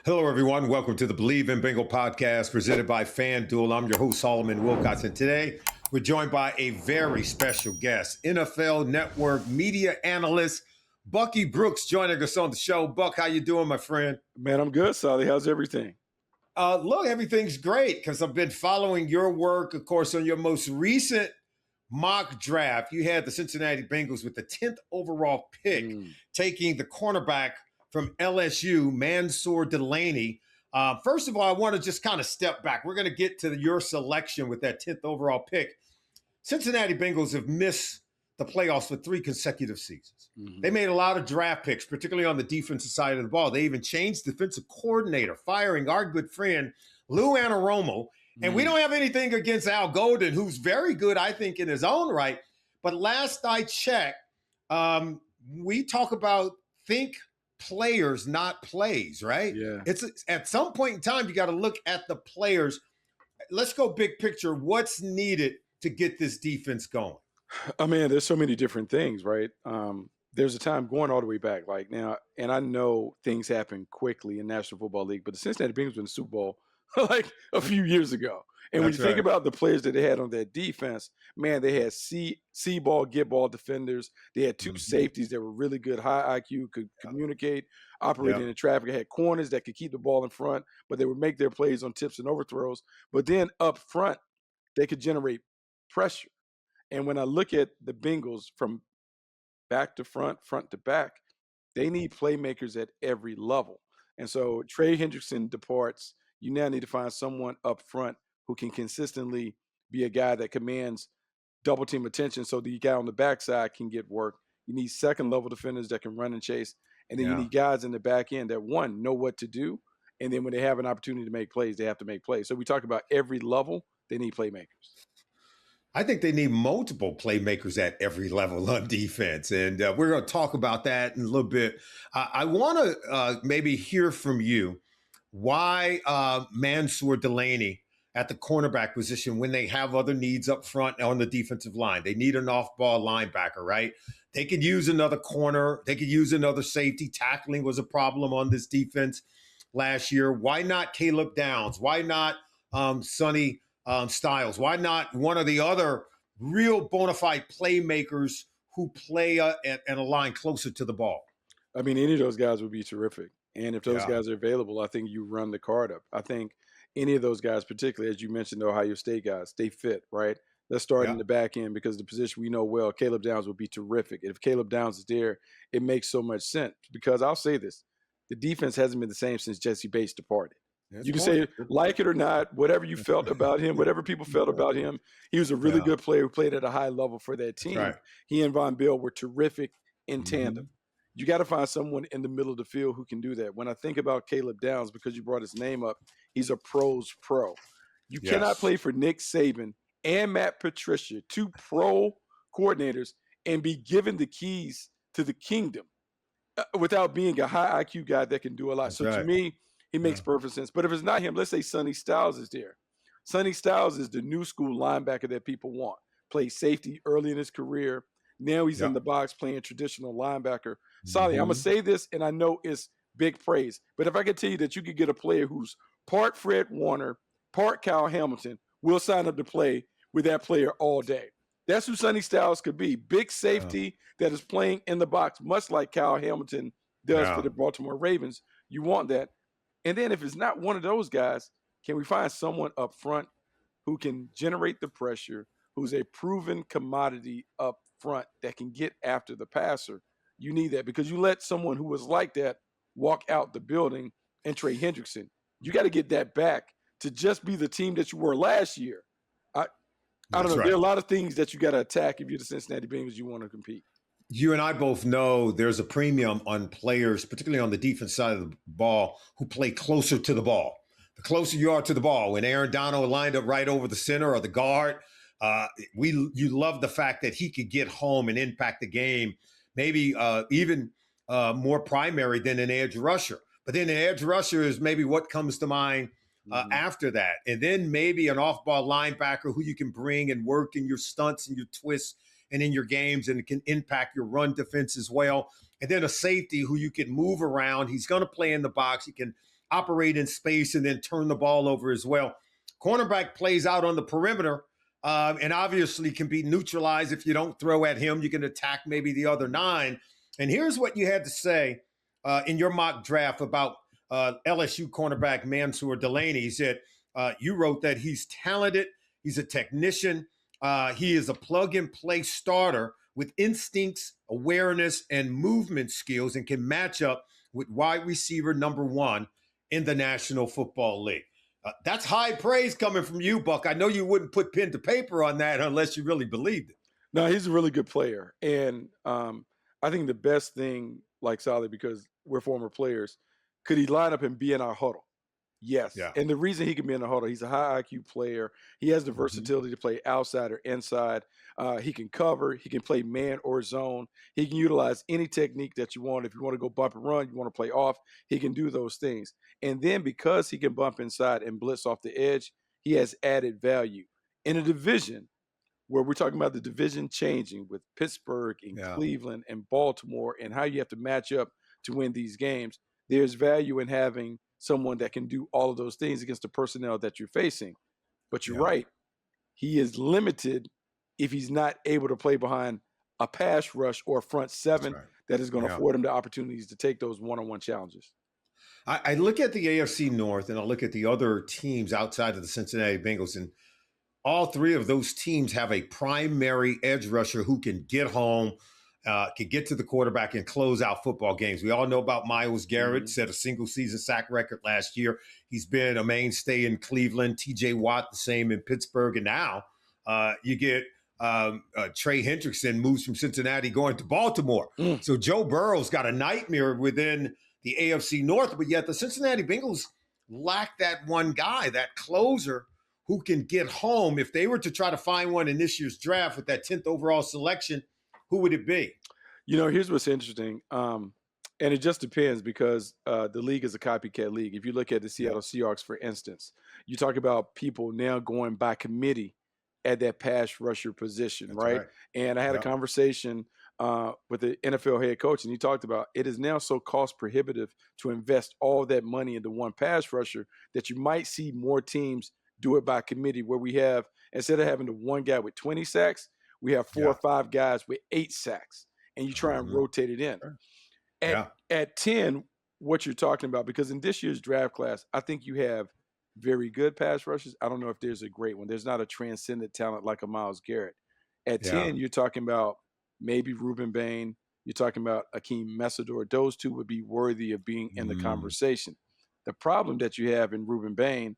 Hello, everyone. Welcome to the Believe in Bengal podcast presented by FanDuel. I'm your host, Solomon Wilcots, and today we're joined by a very special guest, NFL Network media analyst, Bucky Brooks, joining us on the show. Buck, how you doing, my friend? Man, I'm good, Sally. How's everything? Look, everything's great because I've been following your work, of course, on your most recent mock draft. You had the Cincinnati Bengals with the 10th overall pick, taking the cornerback from LSU, Mansoor Delane. First of all, I want to just kind of step back. We're going to get to your selection with that 10th overall pick. Cincinnati Bengals have missed the playoffs for 3 consecutive seasons. They made a lot of draft picks, particularly on the defensive side of the ball. They even changed defensive coordinator, firing our good friend Lou Anarumo. And we don't have anything against Al Golden, who's very good, I think, in his own right. But last I checked, we talk about think players, not plays, right? Yeah. It's at some point in time, you got to look at the players. Let's go big picture. What's needed to get this defense going? I mean, there's so many different things, right? There's a time going all the way back, like now, and I know things happen quickly in National Football League, but the Cincinnati Bengals were in the Super Bowl like a few years ago. And when you think about the players that they had on that defense, man, they had see-ball, get-ball defenders. They had 2 safeties that were really good, high IQ, could communicate, operate in the traffic. They had corners that could keep the ball in front, but they would make their plays on tips and overthrows. But then up front, they could generate pressure. And when I look at the Bengals from back to front, front to back, they need playmakers at every level. And so Trey Hendrickson departs. You now need to find someone up front who can consistently be a guy that commands double team attention so the guy on the backside can get work. You need second level defenders that can run and chase. And then you need guys in the back end that, one, know what to do. And then when they have an opportunity to make plays, they have to make plays. So we talk about every level, they need playmakers. I think they need multiple playmakers at every level on defense. And we're going to talk about that in a little bit. I want to maybe hear from you why Mansoor Delane at the cornerback position when they have other needs up front on the defensive line. They need an off-ball linebacker, right? They could use another corner. They could use another safety. Tackling was a problem on this defense last year. Why not Caleb Downs? Why not Sonny Styles? Why not one of the other real bona fide playmakers who play and a line closer to the ball? I mean, any of those guys would be terrific. And if those guys are available, I think you run the card up. I think any of those guys, particularly as you mentioned, the Ohio State guys, they fit, right? Let's start in the back end because the position we know well, Caleb Downs would be terrific. If Caleb Downs is there, it makes so much sense because I'll say this, the defense hasn't been the same since Jessie Bates departed. You can say like it or not, whatever you felt about him, whatever people felt about him, he was a really good player who played at a high level for that team. Right. He and Von Bell were terrific in tandem. You got to find someone in the middle of the field who can do that. When I think about Caleb Downs, because you brought his name up, he's a pro's pro. You cannot play for Nick Saban and Matt Patricia, 2 pro coordinators, and be given the keys to the kingdom without being a high IQ guy that can do a lot. To me, it makes perfect sense. But if it's not him, let's say Sonny Styles is there. Sonny Styles is the new school linebacker that people want. Played safety early in his career. Now he's in the box playing traditional linebacker. Solly, I'm going to say this, and I know it's big praise. But if I could tell you that you could get a player who's part Fred Warner, part Kyle Hamilton, we'll sign up to play with that player all day. That's who Sonny Styles could be. Big safety that is playing in the box, much like Kyle Hamilton does for the Baltimore Ravens. You want that. And then if it's not one of those guys, can we find someone up front who can generate the pressure, who's a proven commodity up front that can get after the passer? You need that because you let someone who was like that walk out the building and Trey Hendrickson. You got to get that back to just be the team that you were last year. I don't know. There are a lot of things that you got to attack if you're the Cincinnati Bengals, you want to compete. You and I both know there's a premium on players, particularly on the defense side of the ball, who play closer to the ball. The closer you are to the ball, when Aaron Donald lined up right over the center or the guard, you love the fact that he could get home and impact the game, maybe even more primary than an edge rusher. But then an edge rusher is maybe what comes to mind after that. And then maybe an off-ball linebacker who you can bring and work in your stunts and your twists and in your games, and it can impact your run defense as well. And then a safety who you can move around. He's going to play in the box. He can operate in space and then turn the ball over as well. Cornerback plays out on the perimeter and obviously can be neutralized. If you don't throw at him, you can attack maybe the other 9. And here's what you had to say in your mock draft about LSU cornerback Mansoor Delane. He said, you wrote that he's talented, he's a technician, he is a plug-and-play starter with instincts, awareness, and movement skills, and can match up with wide receiver number 1 in the National Football League. That's high praise coming from you, Buck. I know you wouldn't put pen to paper on that unless you really believed it. No, he's a really good player. And I think the best thing, like Solly, because we're former players, could he line up and be in our huddle? Yes. Yeah. And the reason he can be in the huddle, he's a high IQ player. He has the versatility to play outside or inside. He can cover. He can play man or zone. He can utilize any technique that you want. If you want to go bump and run, you want to play off, he can do those things. And then because he can bump inside and blitz off the edge, he has added value. In a division where we're talking about the division changing with Pittsburgh and Cleveland and Baltimore and how you have to match up to win these games, there's value in having someone that can do all of those things against the personnel that you're facing. But you're right. He is limited if he's not able to play behind a pass rush or a front 7 that is going to afford him the opportunities to take those one-on-one challenges. I look at the AFC North and I look at the other teams outside of the Cincinnati Bengals, and all 3 of those teams have a primary edge rusher who can get home, can get to the quarterback and close out football games. We all know about Myles Garrett, set a single-season sack record last year. He's been a mainstay in Cleveland. T.J. Watt, the same in Pittsburgh. And now you get Trey Hendrickson moves from Cincinnati going to Baltimore. So Joe Burrow's got a nightmare within the AFC North, but yet the Cincinnati Bengals lack that one guy, that closer who can get home. If they were to try to find one in this year's draft with that 10th overall selection, who would it be? Here's what's interesting. And it just depends because the league is a copycat league. If you look at the Seattle Seahawks, for instance, you talk about people now going by committee at that pass rusher position, right? And I had a conversation with the NFL head coach, and he talked about it is now so cost prohibitive to invest all that money into one pass rusher that you might see more teams do it by committee, where we have, instead of having the one guy with 20 sacks, we have 4 or 5 guys with 8 sacks, and you try and rotate it in. At 10, what you're talking about, because in this year's draft class, I think you have very good pass rushers. I don't know if there's a great one. There's not a transcendent talent like a Myles Garrett. At 10, you're talking about maybe Rueben Bain. You're talking about Akheem Mesidor. Those 2 would be worthy of being in the conversation. The problem that you have in Rueben Bain,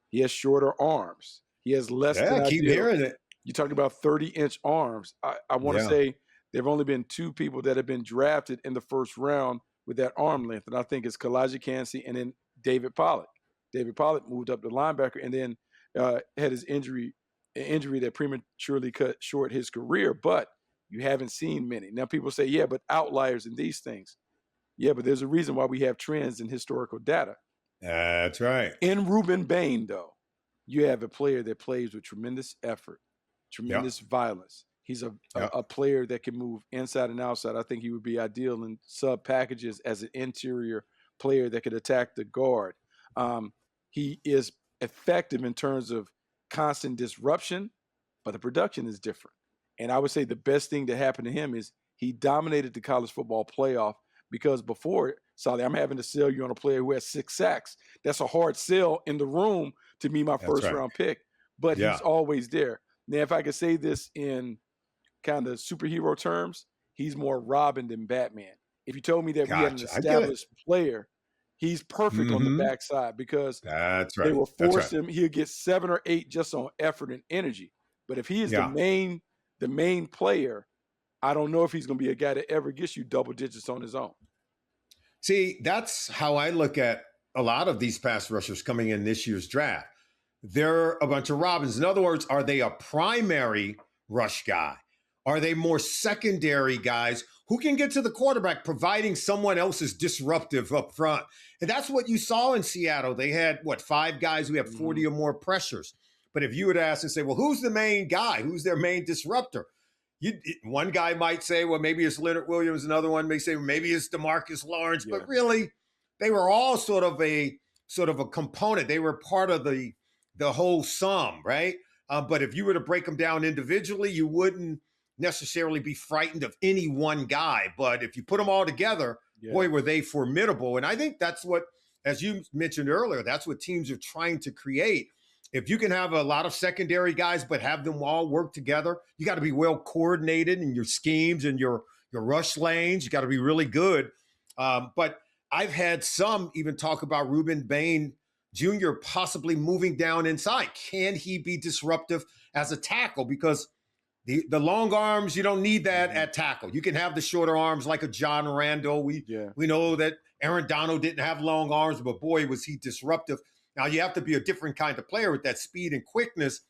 he has shorter arms. He has less than I keep hearing it. You talk about 30-inch arms. I want to say there have only been 2 people that have been drafted in the first round with that arm length, and I think it's Kalaji Kancey and then David Pollack. David Pollack moved up to linebacker and then had his injury that prematurely cut short his career, but you haven't seen many. Now people say, but outliers in these things. Yeah, but there's a reason why we have trends in historical data. That's right. In Rueben Bain, though, you have a player that plays with tremendous effort, tremendous violence. He's a player that can move inside and outside. I think he would be ideal in sub packages as an interior player that could attack the guard. He is effective in terms of constant disruption, but the production is different. And I would say the best thing that happened to him is he dominated the college football playoff, because before, Solly, I'm having to sell you on a player who has 6 sacks. That's a hard sell in the room to be my first-round pick, but he's always there. Now, if I could say this in kind of superhero terms, he's more Robin than Batman. If you told me that we had an established player, he's perfect on the backside because they will force him. He'll get 7 or 8 just on effort and energy. But if he is the main player, I don't know if he's going to be a guy that ever gets you double digits on his own. See, that's how I look at a lot of these pass rushers coming in this year's draft. They're a bunch of Robins. In other words, are they a primary rush guy? Are they more secondary guys who can get to the quarterback, providing someone else is disruptive up front? And that's what you saw in Seattle. They had, 5 guys who have 40 or more pressures. But if you would ask and say, well, who's the main guy? Who's their main disruptor? One guy might say, well, maybe it's Leonard Williams. Another one may say, well, maybe it's DeMarcus Lawrence. But really, they were all sort of a component. They were part of the whole sum, right? But if you were to break them down individually, you wouldn't necessarily be frightened of any one guy. But if you put them all together, boy, were they formidable. And I think that's what, as you mentioned earlier, that's what teams are trying to create. If you can have a lot of secondary guys, but have them all work together, you got to be well coordinated in your schemes and your rush lanes. You got to be really good. But I've had some even talk about Rueben Bain Jr. possibly moving down inside. Can he be disruptive as a tackle? Because the long arms, you don't need that at tackle. You can have the shorter arms like a John Randall. We know that Aaron Donald didn't have long arms, but boy, was he disruptive. Now, you have to be a different kind of player with that speed and quickness,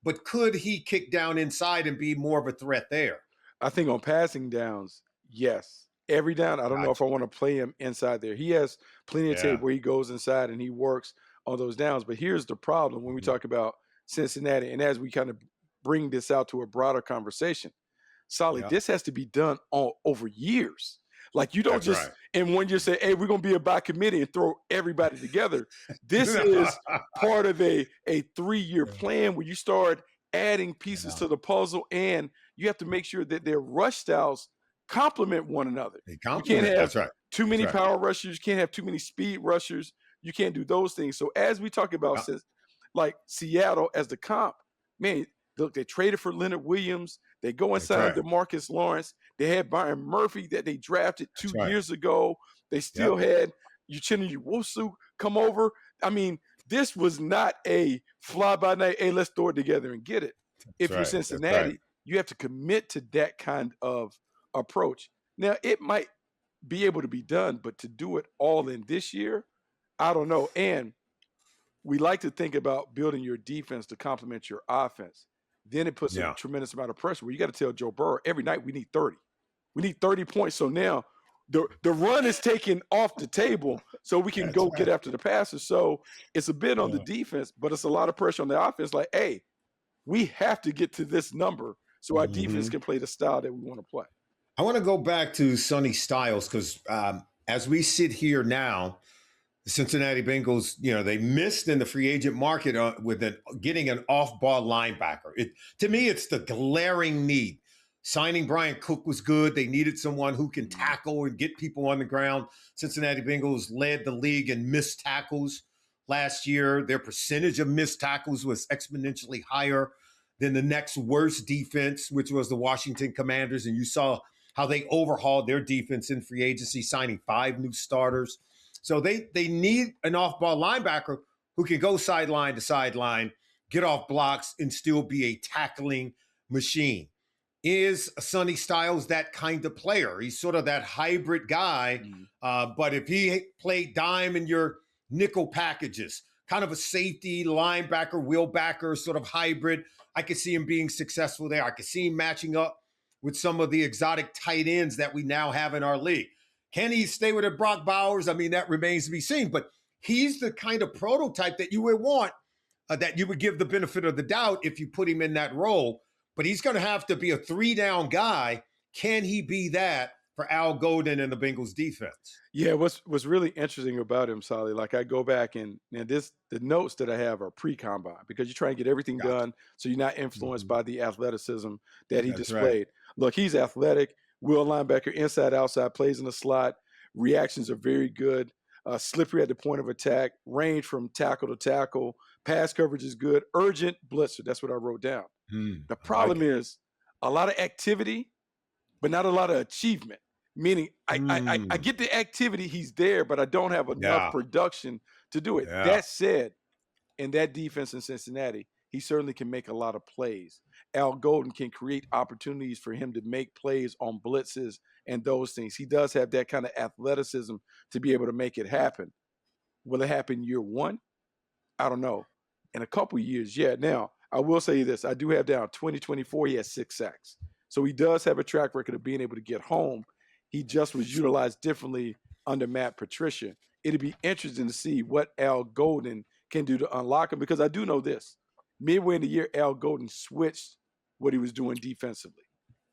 but could he kick down inside and be more of a threat there? I think on passing downs, yes. Every down, I don't know if I want to play him inside there. He has plenty of tape where he goes inside and he works on those downs. But here's the problem when we talk about Cincinnati, and as we kind of bring this out to a broader conversation, Solly, this has to be done over years. Like you don't in 1 year say, hey, we're going to be a by committee and throw everybody together. This is part of a 3-year plan where you start adding pieces to the puzzle, and you have to make sure that their rush styles complement one another. You can't have too many power rushers. You can't have too many speed rushers. You can't do those things. So as we talk about like Seattle as the comp, man, look, they traded for Leonard Williams. They go inside DeMarcus Lawrence. They had Byron Murphy that they drafted 2 years ago. They still had Uchenna Nwosu come over. I mean, this was not a fly-by-night, hey, let's throw it together and get it. If you're Cincinnati, you have to commit to that kind of approach. Now, it might be able to be done, but to do it all in this year, I don't know. And we like to think about building your defense to complement your offense. Then it puts a tremendous amount of pressure where you got to tell Joe Burrow every night we need 30. We need 30 points. So now the run is taken off the table so we can get after the passes. So it's a bit on the defense, but it's a lot of pressure on the offense. Like, hey, we have to get to this number so our defense can play the style that we want to play. I want to go back to Sonny Styles because as we sit here now, the Cincinnati Bengals, they missed in the free agent market with getting an off-ball linebacker. To me, it's the glaring need. Signing Brian Cook was good. They needed someone who can tackle and get people on the ground. Cincinnati Bengals led the league in missed tackles last year. Their percentage of missed tackles was exponentially higher than the next worst defense, which was the Washington Commanders. And you saw how they overhauled their defense in free agency, signing 5 new starters. So they need an off-ball linebacker who can go sideline to sideline, get off blocks, and still be a tackling machine. Is Sonny Styles that kind of player? He's sort of that hybrid guy, but if he played dime in your nickel packages, kind of a safety, linebacker, wheelbacker sort of hybrid, I could see him being successful there. I could see him matching up with some of the exotic tight ends that we now have in our league. Can he stay with it, Brock Bowers? I mean, that remains to be seen. But he's the kind of prototype that you would want, that you would give the benefit of the doubt if you put him in that role. But he's going to have to be a 3-down guy. Can he be that for Al Golden and the Bengals defense? Yeah, what's really interesting about him, Solly, like I go back and the notes that I have are pre-combine because you try and get everything done so you're not influenced by the athleticism that he displayed. Look, he's athletic. Will linebacker, inside, outside, plays in the slot. Reactions are very good. Slippery at the point of attack. Range from tackle to tackle. Pass coverage is good. Urgent blitzer. That's what I wrote down. The problem is a lot of activity, but not a lot of achievement. Meaning, I get the activity. He's there, but I don't have enough production to do it. That said, in that defense in Cincinnati, he certainly can make a lot of plays. Al Golden can create opportunities for him to make plays on blitzes and those things. He does have that kind of athleticism to be able to make it happen. Will it happen year one? I don't know. In a couple of years, yeah. Now, I will say this. I do have down 2024, he has 6 sacks. So he does have a track record of being able to get home. He just was utilized differently under Matt Patricia. It'd be interesting to see what Al Golden can do to unlock him because I do know this. Midway in the year, Al Golden switched what he was doing defensively.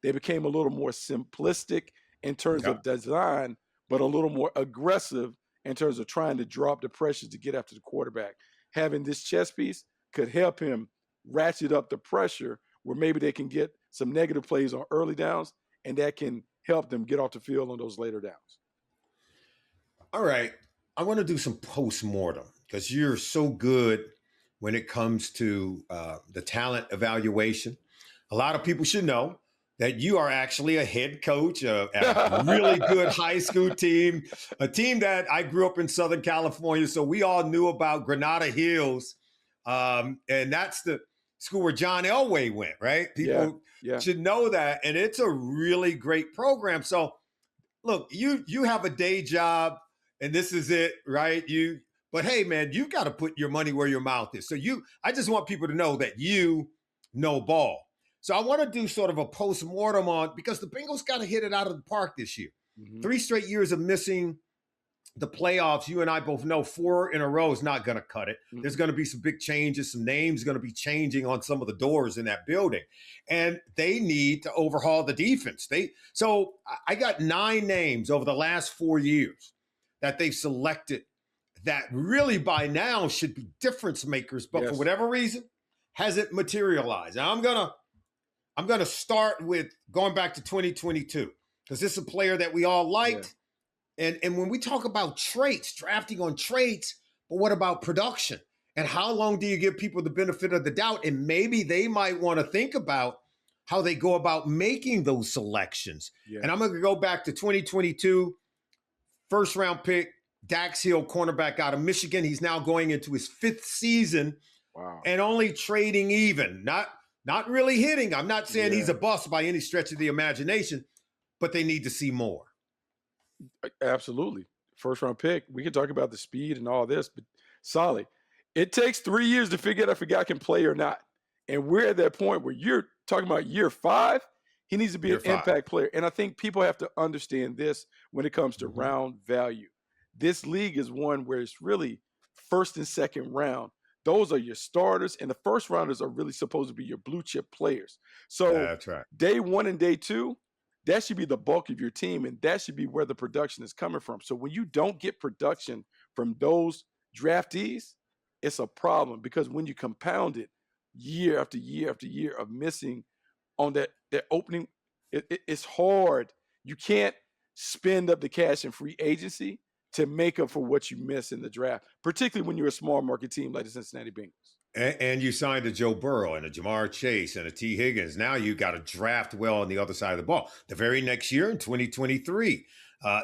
They became a little more simplistic in terms of design, but a little more aggressive in terms of trying to drop the pressure to get after the quarterback. Having this chess piece could help him ratchet up the pressure where maybe they can get some negative plays on early downs, and that can help them get off the field on those later downs. All right. I want to do some postmortem because you're so good when it comes to the talent evaluation. A lot of people should know that you are actually a head coach at a really good high school team, a team that I grew up in Southern California. So we all knew about Granada Hills. And that's the school where John Elway went, right? People should know that. And it's a really great program. So look, you have a day job and this is it, right? But hey, man, you got to put your money where your mouth is. So I just want people to know that you know ball. So I want to do sort of a postmortem on, because the Bengals got to hit it out of the park this year. 3 straight years of missing the playoffs. You and I both know 4 in a row is not going to cut it. There's going to be some big changes. Some names going to be changing on some of the doors in that building. And they need to overhaul the defense. So I got 9 names over the last 4 years that they've selected that really by now should be difference makers, but for whatever reason hasn't materialized. Now I'm gonna start with going back to 2022 because this is a player that we all liked. And when we talk about traits, drafting on traits, but what about production? And how long do you give people the benefit of the doubt? And maybe they might want to think about how they go about making those selections. And I'm going to go back to 2022, first round pick, Dax Hill, cornerback out of Michigan. He's now going into his 5th season and only trading even, not really hitting. I'm not saying he's a bust by any stretch of the imagination, but they need to see more. Absolutely. First round pick. We can talk about the speed and all this, but solid. It takes 3 years to figure out if a guy can play or not. And we're at that point where you're talking about year 5. He needs to be an impact player. And I think people have to understand this when it comes to round value. This league is one where it's really first and second round. Those are your starters, and the first rounders are really supposed to be your blue chip players. So that's right. Day 1 and day 2, that should be the bulk of your team, and that should be where the production is coming from. So when you don't get production from those draftees, it's a problem, because when you compound it year after year after year of missing on that opening, it's hard. You can't spend up the cash in free agency to make up for what you miss in the draft, particularly when you're a small market team like the Cincinnati Bengals. And you signed a Joe Burrow and a Jamar Chase and a T. Higgins. Now you got to draft well on the other side of the ball. The very next year in 2023,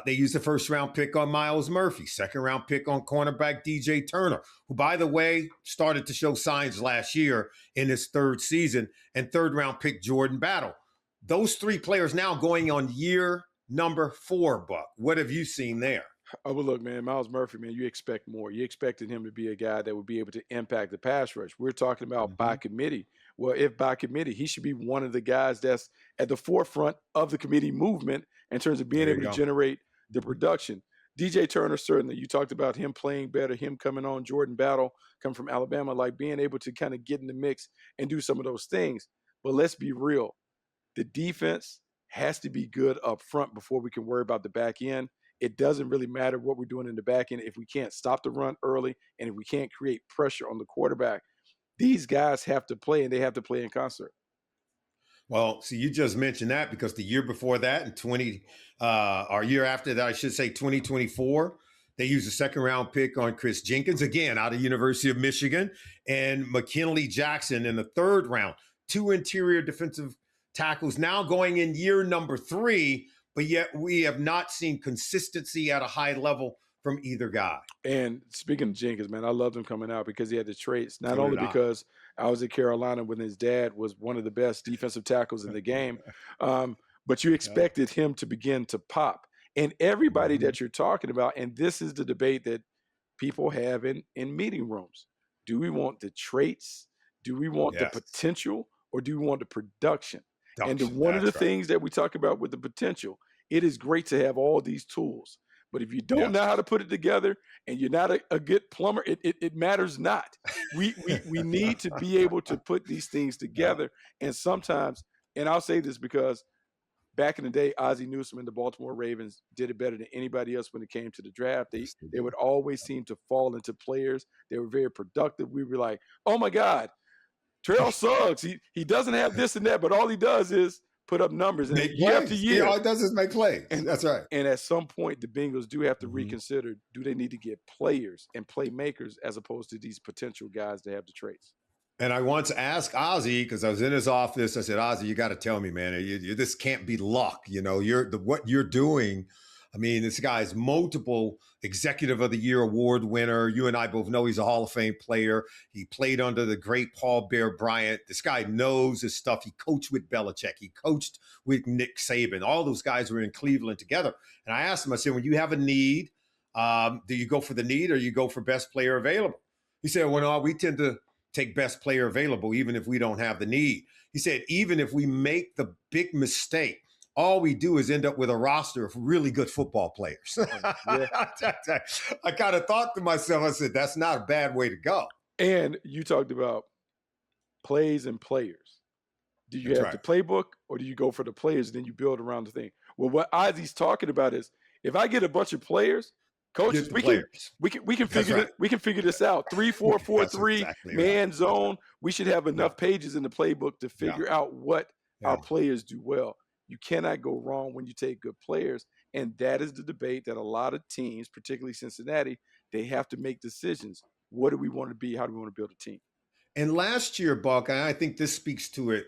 they used the first round pick on Myles Murphy, second round pick on cornerback DJ Turner, who, by the way, started to show signs last year in his 3rd season, and third round pick Jordan Battle. Those 3 players now going on year number 4, Buck. What have you seen there? Oh, well, look, man, Myles Murphy, man, you expect more. You expected him to be a guy that would be able to impact the pass rush. We're talking about by committee. Well, if by committee, he should be one of the guys that's at the forefront of the committee movement in terms of being able to generate the production. DJ Turner, certainly, you talked about him playing better, him coming on, Jordan Battle, coming from Alabama, like being able to kind of get in the mix and do some of those things. But let's be real. The defense has to be good up front before we can worry about the back end. It doesn't really matter what we're doing in the back end if we can't stop the run early and if we can't create pressure on the quarterback. These guys have to play, and they have to play in concert. Well, so you just mentioned that because the year before that, or year after that, I should say 2024, they used a second round pick on Chris Jenkins, again, out of University of Michigan, and McKinley Jackson in the 3rd round. 2 interior defensive tackles now going in year number 3. But yet we have not seen consistency at a high level from either guy. And speaking of Jenkins, man, I loved him coming out because he had the traits, not only because I was at Carolina when his dad was one of the best defensive tackles in the game, but you expected him to begin to pop. And everybody that you're talking about, and this is the debate that people have in meeting rooms. Do we want the traits? Do we want the potential? Or do we want the production? And one of the things that we talk about with the potential, it is great to have all these tools. But if you don't know how to put it together and you're not a good plumber, it matters not. We need to be able to put these things together. And sometimes, and I'll say this because back in the day, Ozzie Newsome and the Baltimore Ravens did it better than anybody else when it came to the draft. They would always seem to fall into players. They were very productive. We were like, oh my God, Terrell Suggs. He doesn't have this and that, but all he does is put up numbers. And year after year. All he does is make plays. That's right. And at some point, the Bengals do have to reconsider, do they need to get players and playmakers as opposed to these potential guys that have the traits? And I once asked Ozzie, because I was in his office, I said, Ozzie, you got to tell me, man, this can't be luck. You know, what you're doing. I mean, this guy's multiple Executive of the Year award winner. You and I both know he's a Hall of Fame player. He played under the great Paul Bear Bryant. This guy knows his stuff. He coached with Belichick. He coached with Nick Saban. All those guys were in Cleveland together. And I asked him, I said, when you have a need, do you go for the need or you go for best player available? He said, well, no, we tend to take best player available, even if we don't have the need. He said, even if we make the big mistake, all we do is end up with a roster of really good football players. Yeah. I kind of thought to myself, I said, that's not a bad way to go. And you talked about plays and players. Do you have the playbook or do you go for the players and then you build around the thing? Well, what Ozzie's talking about is if I get a bunch of players, coaches, we can figure this out. 3-4-4-3 man zone. We should have enough pages in the playbook to figure out what our players do well. You cannot go wrong when you take good players. And that is the debate that a lot of teams, particularly Cincinnati, they have to make decisions. What do we want to be? How do we want to build a team? And last year, Buck, I think this speaks to it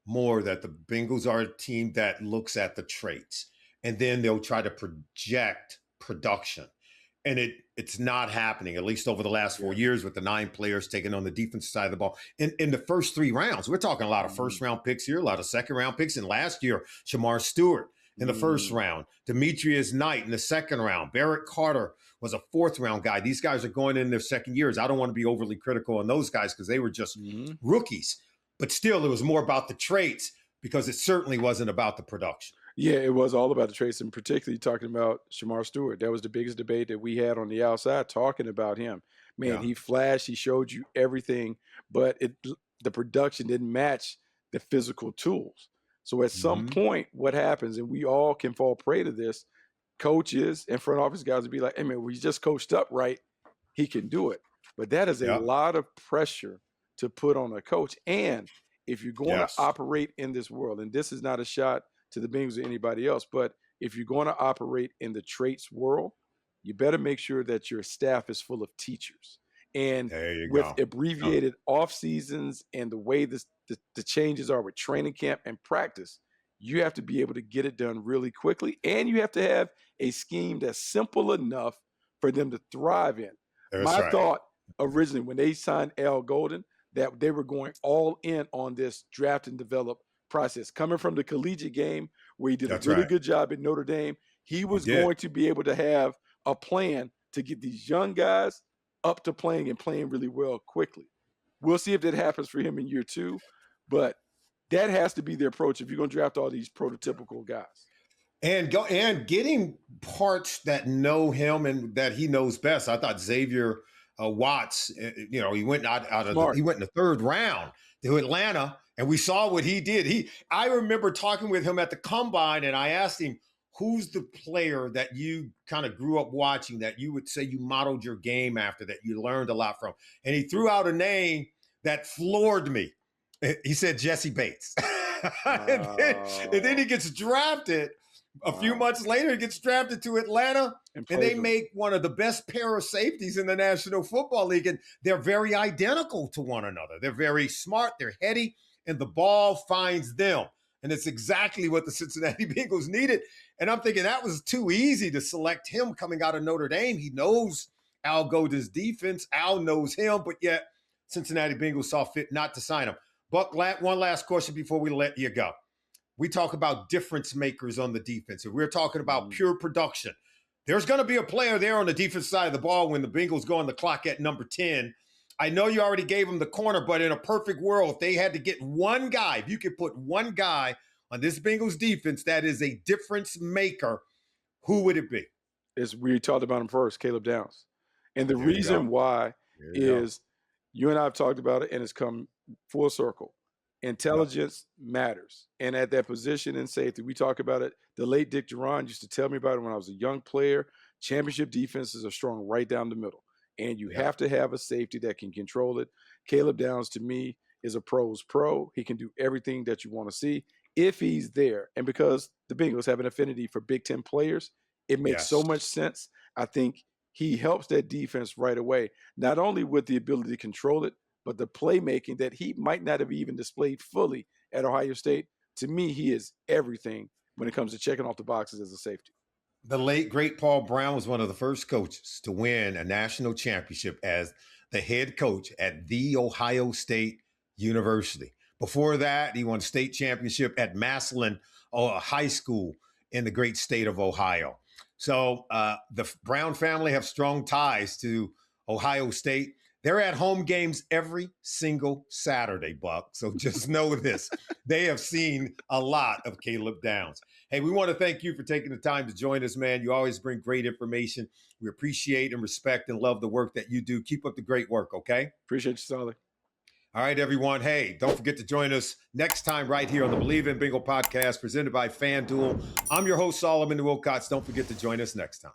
more, that the Bengals are a team that looks at the traits and then they'll try to project production. And it's not happening, at least over the last 4 years, with the 9 players taking on the defensive side of the ball. In the first 3 rounds, we're talking a lot of first-round picks here, a lot of second-round picks. And last year, Shamar Stewart in the first round, Demetrius Knight in the second round, Barrett Carter was a 4th-round guy. These guys are going in their second years. I don't want to be overly critical on those guys because they were just rookies. But still, it was more about the traits because it certainly wasn't about the production. Yeah, it was all about the traits, and particularly talking about Shamar Stewart. That was the biggest debate that we had on the outside, talking about him. Man, he flashed, he showed you everything, but the production didn't match the physical tools. So at some point, what happens, and we all can fall prey to this, coaches and front office guys would be like, hey, man, we just coached up right, he can do it. But that is a lot of pressure to put on a coach. And if you're going to operate in this world, and this is not a shot to the Bengals or anybody else, but if you're going to operate in the traits world, you better make sure that your staff is full of teachers. And with abbreviated off seasons and the way the changes are with training camp and practice, you have to be able to get it done really quickly. And you have to have a scheme that's simple enough for them to thrive in. My thought originally when they signed Al Golden, that they were going all in on this draft and develop process. Coming from the collegiate game where he did a really good job at Notre Dame, he was going to be able to have a plan to get these young guys up to playing and playing really well quickly. We'll see if that happens for him in year 2, but that has to be the approach if you're going to draft all these prototypical guys. And getting parts that know him and that he knows best. I thought Xavier Watts, he went he went in the 3rd round to Atlanta. And we saw what he did. I remember talking with him at the Combine, and I asked him, who's the player that you kind of grew up watching that you would say you modeled your game after, that you learned a lot from? And he threw out a name that floored me. He said Jessie Bates. and then he gets drafted. A few months later, he gets drafted to Atlanta, and they make one of the best pair of safeties in the National Football League. And they're very identical to one another. They're very smart. They're heady. And the ball finds them. And it's exactly what the Cincinnati Bengals needed. And I'm thinking that was too easy to select him coming out of Notre Dame. He knows Al Golden's defense. Al knows him, but yet Cincinnati Bengals saw fit not to sign him. Buck, one last question before we let you go. We talk about difference makers on the defense. If we're talking about pure production, there's going to be a player there on the defense side of the ball when the Bengals go on the clock at number 10. I know you already gave him the corner, but in a perfect world, if they had to get one guy, if you could put one guy on this Bengals defense that is a difference maker, who would it be? We talked about him first, Caleb Downs. And the reason why is you and I have talked about it, and it's come full circle. Intelligence matters. And at that position in safety, we talk about it. The late Dick Duran used to tell me about it when I was a young player. Championship defenses are strong right down the middle. And you have to have a safety that can control it. Caleb Downs, to me, is a pro's pro. He can do everything that you want to see if he's there. And because the Bengals have an affinity for Big Ten players, it makes so much sense. I think he helps that defense right away, not only with the ability to control it, but the playmaking that he might not have even displayed fully at Ohio State. To me, he is everything when it comes to checking off the boxes as a safety. The late, great Paul Brown was one of the first coaches to win a national championship as the head coach at The Ohio State University. Before that, he won a state championship at Massillon High School in the great state of Ohio. So the Brown family have strong ties to Ohio State. They're at home games every single Saturday, Buck. So just know this. They have seen a lot of Caleb Downs. Hey, we want to thank you for taking the time to join us, man. You always bring great information. We appreciate and respect and love the work that you do. Keep up the great work, okay? Appreciate you, Solly. All right, everyone. Hey, don't forget to join us next time right here on the Believe in Bengal podcast presented by FanDuel. I'm your host, Solomon Wilcots. Don't forget to join us next time.